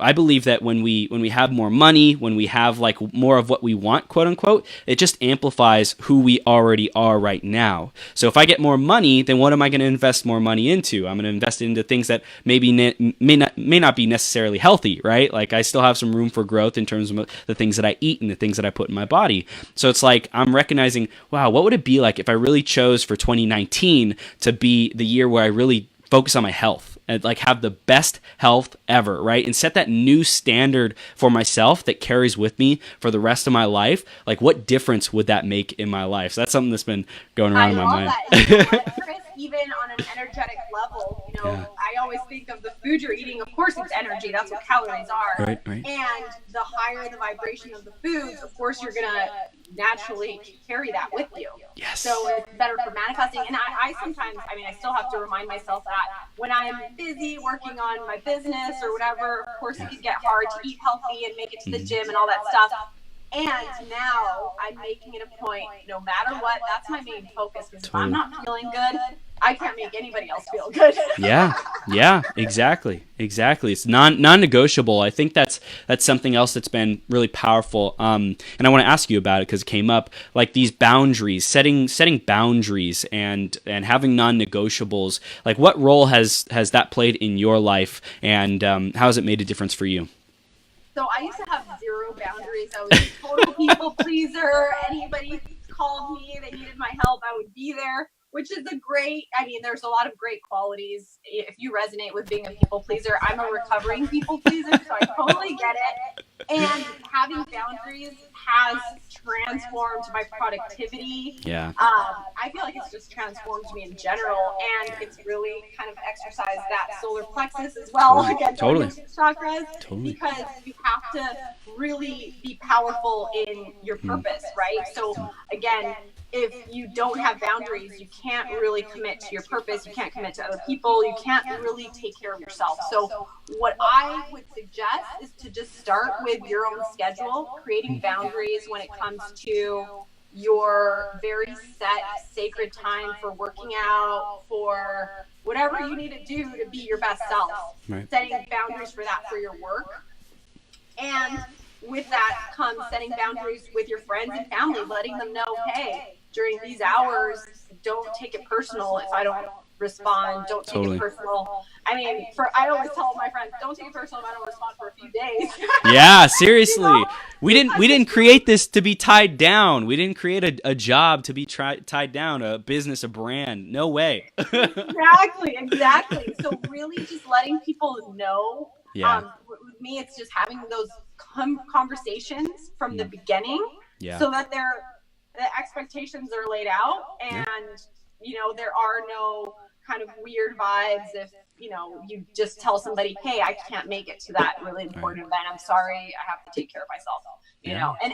A: I believe that when we have more money, when we have like more of what we want, quote unquote, it just amplifies who we already are right now. So if I get more money, then what am I going to invest more money into? I'm going to invest it into things that maybe may not be necessarily healthy, right? Like I still have some room for growth in terms of the things that I eat and the things that I put in my body. So it's like I'm recognizing, wow, what would it be like if I really chose for 2019 to be the year where I really focus on my health and like have the best health ever, right? And set that new standard for myself that carries with me for the rest of my life. Like what difference would that make in my life? So that's something that's been going around in my mind.
B: Chris, even on an energetic level, I always think of the food you're eating. Of course, it's energy. That's what calories are.
A: Right.
B: And the higher the vibration of the foods, of course, you're going to naturally carry that with you.
A: Yes.
B: So it's better for manifesting. And I sometimes, I still have to remind myself that when I'm busy working on my business or whatever, of course, it can get hard to eat healthy and make it to the gym and all that stuff. And now I'm making it a point, no matter what, that's my main focus. Because if I'm not feeling good, I can't make anybody else feel good.
A: Yeah, exactly. It's non-negotiable. I think that's something else that's been really powerful. And I want to ask you about it because it came up, like these boundaries, setting boundaries and having non-negotiables. Like what role has that played in your life, and how has it made a difference for you?
B: So I used to have zero boundaries. I was a total people pleaser. Anybody called me, they needed my help, I would be there, which is there's a lot of great qualities. If you resonate with being a people pleaser, I'm a recovering people pleaser, so I totally get it. And having boundaries has transformed my productivity.
A: Yeah.
B: I feel like it's just transformed me in general, and it's really kind of exercised that solar plexus as well.
A: Totally.
B: Chakras.
A: Totally.
B: Because you have to really be powerful in your purpose, right? So again, if you don't have boundaries, you can't really commit to your purpose. You can't commit to other people. You can't really take care of yourself. So what I would suggest is to just start with your own schedule, creating boundaries when it comes to your very set sacred time for working out, for whatever you need to do to be your best self.
A: Right.
B: Setting boundaries for that for your work. And with that comes setting boundaries with your friends and family, letting them know, hey, during these hours, don't take it personal if I don't respond. Don't take it personal. I always tell my friends, don't take it personal if I don't respond for a few days.
A: Yeah, seriously. We didn't create this to be tied down. We didn't create a job to be tied down, a business, a brand. No way.
B: Exactly. So really just letting people know.
A: Yeah.
B: With me, it's just having those conversations from the beginning, so that the expectations are laid out, and there are no kind of weird vibes if you just tell somebody, hey, I can't make it to that really important event, I'm sorry, I have to take care of myself.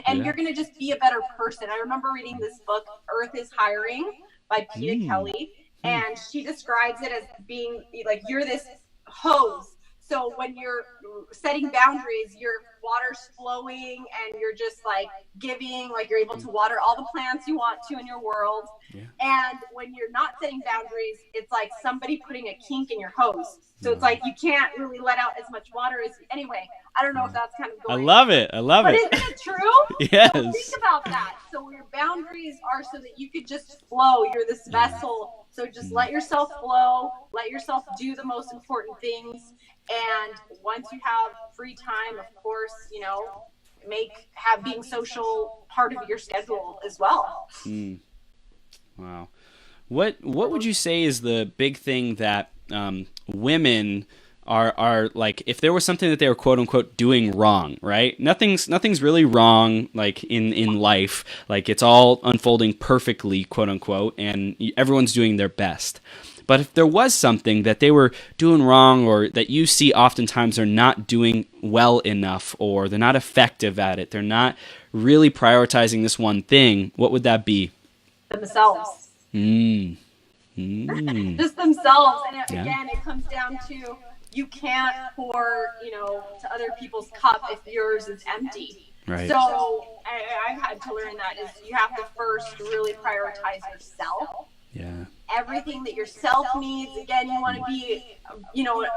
B: And you're gonna just be a better person. I remember reading this book, Earth is Hiring, by Peta Kelly, and she describes it as being like you're this hose. So when you're setting boundaries, your water's flowing and you're just like giving, like you're able to water all the plants you want to in your world. Yeah. And when you're not setting boundaries, it's like somebody putting a kink in your hose. So it's like you can't really let out as much water as anyway. I don't know if that's kind of going.
A: I love it.
B: But isn't it true?
A: Yes.
B: So think about that. So your boundaries are so that you could just flow. You're this vessel. So just let yourself flow. Let yourself do the most important things. And once you have free time, of course, have being social part of your schedule as well.
A: Wow. What would you say is the big thing that women are like, if there was something that they were quote unquote doing wrong, right? Nothing's really wrong, like in life, like it's all unfolding perfectly, quote unquote, and everyone's doing their best. But if there was something that they were doing wrong, or that you see oftentimes they're not doing well enough, or they're not effective at it, they're not really prioritizing this one thing, what would that be?
B: Themselves. just themselves. And again, it comes down to, you can't pour, to other people's cup if yours is empty.
A: Right.
B: So I've had to learn that is you have to first really prioritize yourself.
A: Yeah.
B: Everything that yourself needs. Again, you want to be,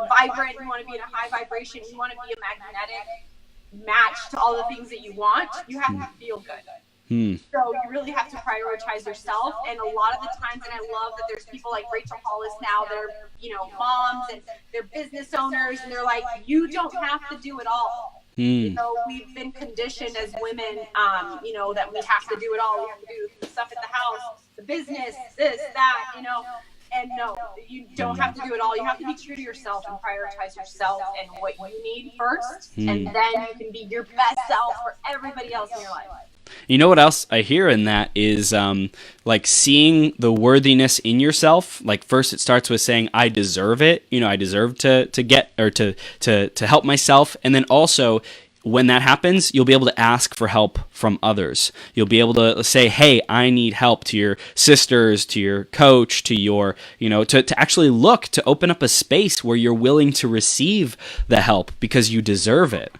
B: vibrant. You want to be in a high vibration. You want to be a magnetic match to all the things that you want. You have to feel good. So you really have to prioritize yourself. And a lot of the times, and I love that there's people like Rachel Hollis now that are, moms and they're business owners, and they're like, you don't have to do it all. We've been conditioned as women, that we have to do it all. We have to do the stuff at the house, the business, this, that, and no, you don't have to do it all. You have to be true to yourself and prioritize yourself and what you need first. And then you can be your best self for everybody else in your life.
A: You know what else I hear in that is like seeing the worthiness in yourself. Like first it starts with saying, I deserve it. I deserve to get or to help myself. And then also when that happens, you'll be able to ask for help from others. You'll be able to say, hey, I need help to your sisters, to your coach, to your, to actually look, to open up a space where you're willing to receive the help because you deserve it.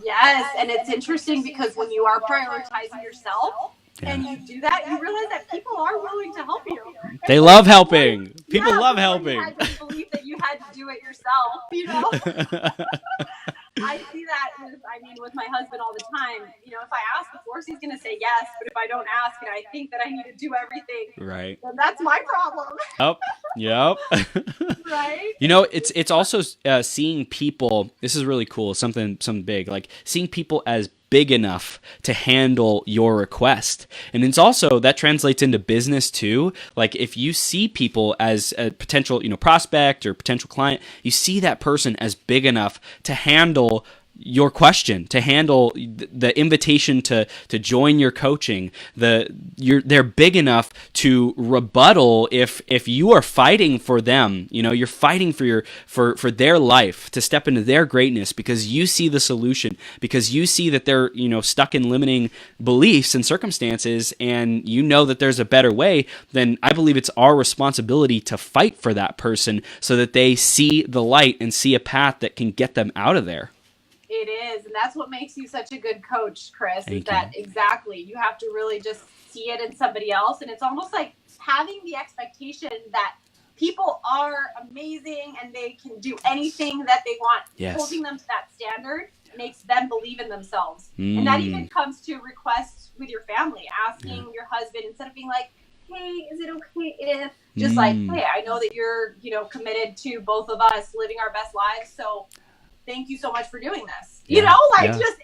B: Yes, and it's interesting because when you are prioritizing yourself and you do that, you realize that people are willing to help you.
A: They love helping. People love helping.
B: You had to believe that you had to do it yourself, I see that with my husband all the time. If I ask, of course he's going to say yes, but if I don't ask and I think that I need to do everything,
A: right,
B: then that's my problem.
A: Yep.
B: Right.
A: It's also seeing people. This is really cool. Something big, like seeing people as big enough to handle your request. And it's also that translates into business too. Like if you see people as a potential, prospect or potential client, you see that person as big enough to handle your question, to handle the invitation to join your coaching. They're big enough to rebuttal if you are fighting for them. You're fighting for their life to step into their greatness because you see the solution, because you see that they're stuck in limiting beliefs and circumstances, and that there's a better way. Then I believe it's our responsibility to fight for that person so that they see the light and see a path that can get them out of there.
B: It is, and that's what makes you such a good coach, Chris.
A: Thank
B: is that
A: you.
B: Exactly? You have to really just see it in somebody else, and it's almost like having the expectation that people are amazing and they can do anything that they want.
A: Yes.
B: Holding them to that standard makes them believe in themselves, and that even comes to requests with your family, asking your husband instead of being like, hey, is it okay if, just like, hey, I know that you're committed to both of us living our best lives, so thank you so much for doing this. Just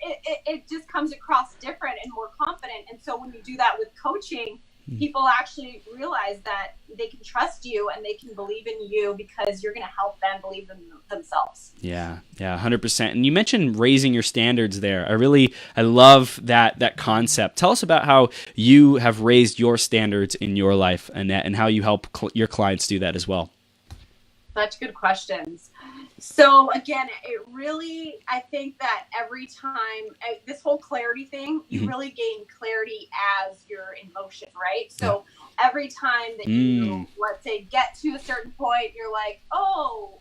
B: it just comes across different and more confident. And so when you do that with coaching, people actually realize that they can trust you and they can believe in you because you're going to help them believe in themselves.
A: Yeah, 100%. And you mentioned raising your standards there. I love that concept. Tell us about how you have raised your standards in your life, Annette, and how you help your clients do that as well.
B: Such good questions. So again, I think that every time, this whole clarity thing, you really gain clarity as you're in motion, right? So every time that you, let's say, get to a certain point, you're like, oh,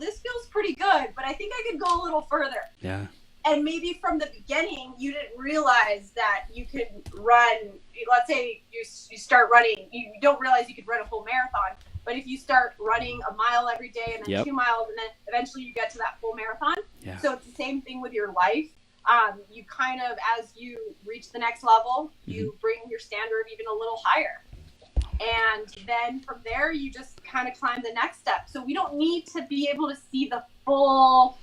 B: this feels pretty good, but I think I could go a little further.
A: Yeah.
B: And maybe from the beginning, you didn't realize that you could run, let's say you start running, you don't realize you could run a full marathon. But if you start running a mile every day and then 2 miles, and then eventually you get to that full marathon. Yeah. So it's the same thing with your life. You kind of, as you reach the next level, you bring your standard even a little higher. And then from there, you just kind of climb the next step. So we don't need to be able to see the full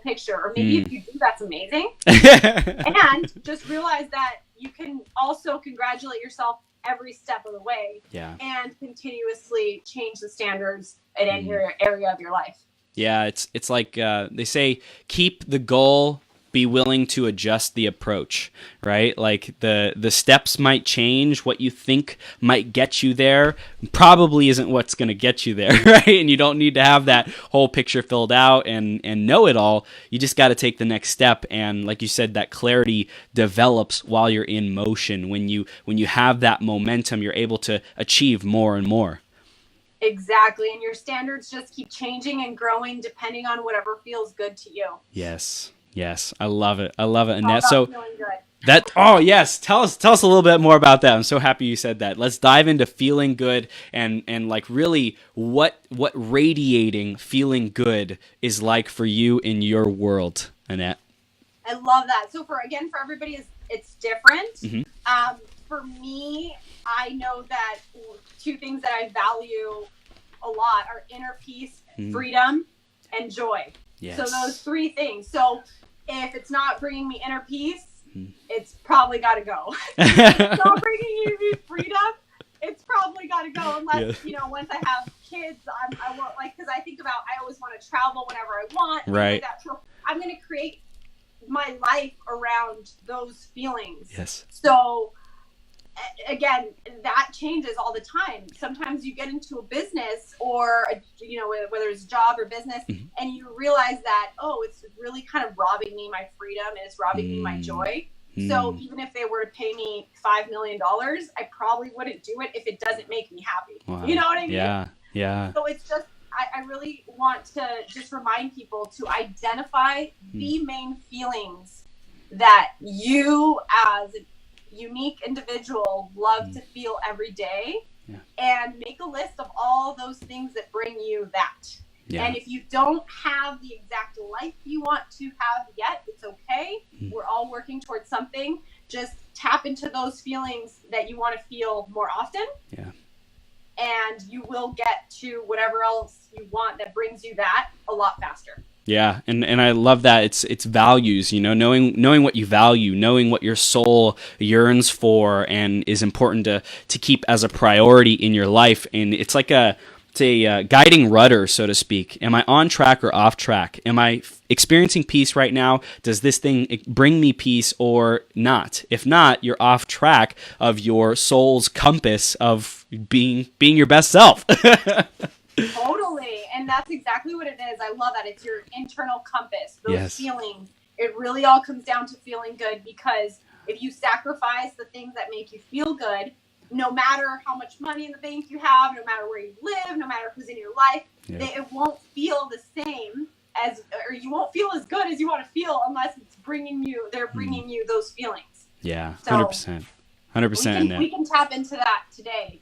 B: picture. Or maybe if you do, that's amazing. And just realize that you can also congratulate yourself every step of the way and continuously change the standards in any area of your life.
A: Yeah, it's like they say, keep the goal, be willing to adjust the approach, right? Like the steps might change. What you think might get you there probably isn't what's going to get you there, right? And you don't need to have that whole picture filled out and know it all. You just got to take the next step. And like you said, that clarity develops while you're in motion. When you have that momentum, you're able to achieve more and more.
B: Exactly. And your standards just keep changing and growing depending on whatever feels good to you.
A: Yes. Yes. I love it. I love it,
B: It's all
A: Annette.
B: about
A: So
B: feeling good.
A: that, oh yes, tell us a little bit more about that. I'm so happy you said that. Let's dive into feeling good and like really what radiating feeling good is like for you in your world, Annette.
B: I love that. So for everybody, it's different.
A: Mm-hmm.
B: For me, I know that two things that I value a lot are inner peace, freedom, and joy.
A: Yes.
B: So those three things. So if it's not bringing me inner peace, it's probably got to go. If it's not bringing me freedom, it's probably got to go. Unless, once I have kids, I won't, because I think about, I always want to travel whenever I want.
A: Right.
B: Like that. So I'm going to create my life around those feelings.
A: Yes.
B: So again, that changes all the time. Sometimes you get into a business or, whether it's a job or business, and you realize that, it's really kind of robbing me my freedom and it's robbing me my joy. So even if they were to pay me $5 million, I probably wouldn't do it if it doesn't make me happy.
A: Wow.
B: You know what I mean?
A: Yeah. Yeah.
B: So it's just, I really want to just remind people to identify the main feelings that you as a unique individual love to feel every day, and make a list of all those things that bring you that. Yeah. And if you don't have the exact life you want to have yet, it's okay. We're all working towards something. Just tap into those feelings that you want to feel more often. Yeah. And you will get to whatever else you want that brings you that a lot faster.
A: Yeah, and I love that it's values, knowing what you value, knowing what your soul yearns for and is important to keep as a priority in your life, and it's like a guiding rudder, so to speak. Am I on track or off track? Am I experiencing peace right now? Does this thing bring me peace or not? If not, you're off track of your soul's compass of being your best self.
B: Totally. And that's exactly what it is. I love that. It's your internal compass. Those feelings. It really all comes down to feeling good, because if you sacrifice the things that make you feel good, no matter how much money in the bank you have, no matter where you live, no matter who's in your life, it won't feel the same or you won't feel as good as you want to feel unless they're bringing you those feelings.
A: Yeah, 100%. 100%.
B: We can tap into that today.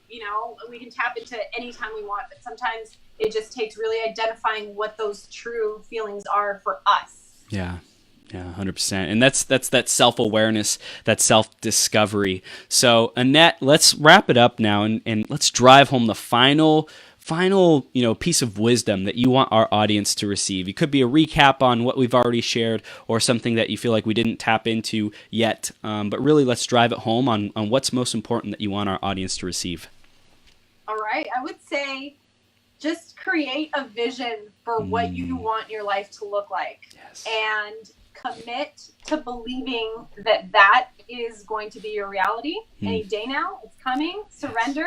B: We can tap into it anytime we want, but sometimes it just takes really identifying what those true feelings are for us.
A: Yeah. Yeah, 100%. And that's that self-awareness, that self-discovery. So, Annette, let's wrap it up now and let's drive home the final piece of wisdom that you want our audience to receive. It could be a recap on what we've already shared or something that you feel like we didn't tap into yet. But really, let's drive it home on what's most important that you want our audience to receive.
B: All right. I would say just create a vision for what you want your life to look like.
A: Yes.
B: And commit to believing that is going to be your reality any day now. It's coming. Surrender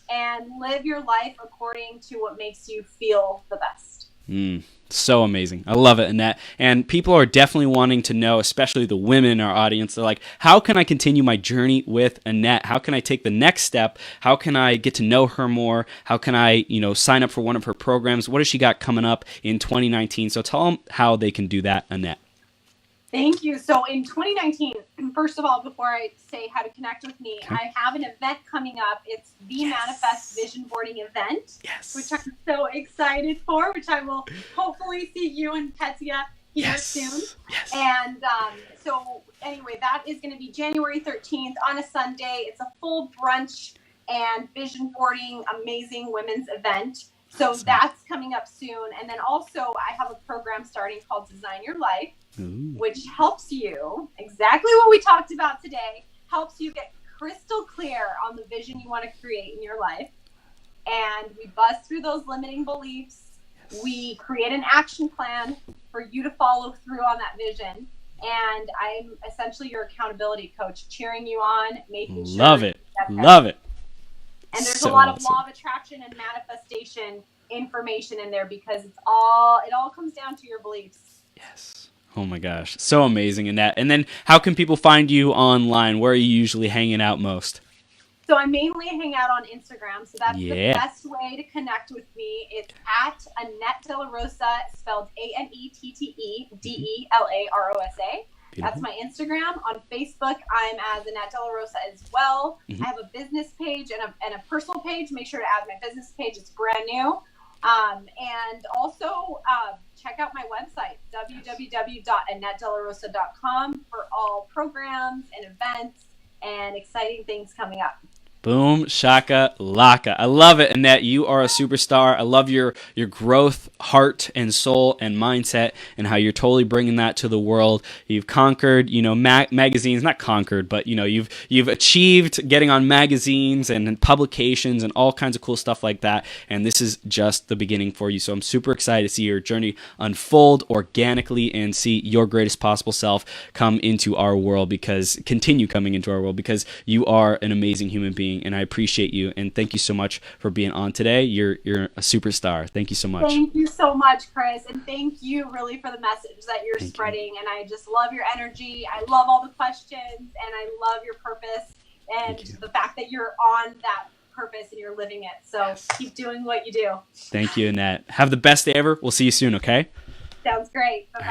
B: and live your life according to what makes you feel the best.
A: So amazing. I love it, Annette. And people are definitely wanting to know, especially the women in our audience, they're like, how can I continue my journey with Annette? How can I take the next step? How can I get to know her more? How can I, sign up for one of her programs? What has she got coming up in 2019? So tell them how they can do that, Annette.
B: Thank you. So in 2019, first of all, before I say how to connect with me, I have an event coming up. It's the Manifest Vision Boarding event, which I'm so excited for, which I will hopefully see you and Petya here soon.
A: Yes.
B: And so anyway, that is going to be January 13th on a Sunday. It's a full brunch and vision boarding, amazing women's event. So that's coming up soon. And then also I have a program starting called Design Your Life, which helps you, exactly what we talked about today, helps you get crystal clear on the vision you want to create in your life. And we bust through those limiting beliefs. We create an action plan for you to follow through on that vision. And I'm essentially your accountability coach, cheering you on, making sure.
A: Love it. Love it.
B: And there's a lot of law of attraction and manifestation information in there, because it all comes down to your beliefs.
A: Yes. Oh my gosh. So amazing, Annette. And then how can people find you online? Where are you usually hanging out most?
B: So I mainly hang out on Instagram. So that's the best way to connect with me. It's at Anette De La Rosa, spelled ANETTEDELAROSA. That's my Instagram. On Facebook, I'm as Anette De La Rosa as well. I have a business page and a personal page. Make sure to add my business page. It's brand new. And also check out my website, www.AnnetteDelaRosa.com, for all programs and events and exciting things coming up.
A: Boom, shaka, laka. I love it, Annette. You are a superstar. I love your growth, heart, and soul, and mindset, and how you're totally bringing that to the world. You've conquered, magazines, not conquered, but you've achieved getting on magazines and publications and all kinds of cool stuff like that. And this is just the beginning for you. So I'm super excited to see your journey unfold organically and see your greatest possible self continue coming into our world, because you are an amazing human being. And I appreciate you, and thank you so much for being on today. You're a superstar. Thank you so much.
B: Thank you so much, Chris, and thank you really for the message that you're spreading. And I just love your energy. I love all the questions, and I love your purpose and the fact that you're on that purpose and you're living it. So keep doing what you do.
A: Thank you, Annette. Have the best day ever. We'll see you soon, okay?
B: Sounds great. Bye-bye.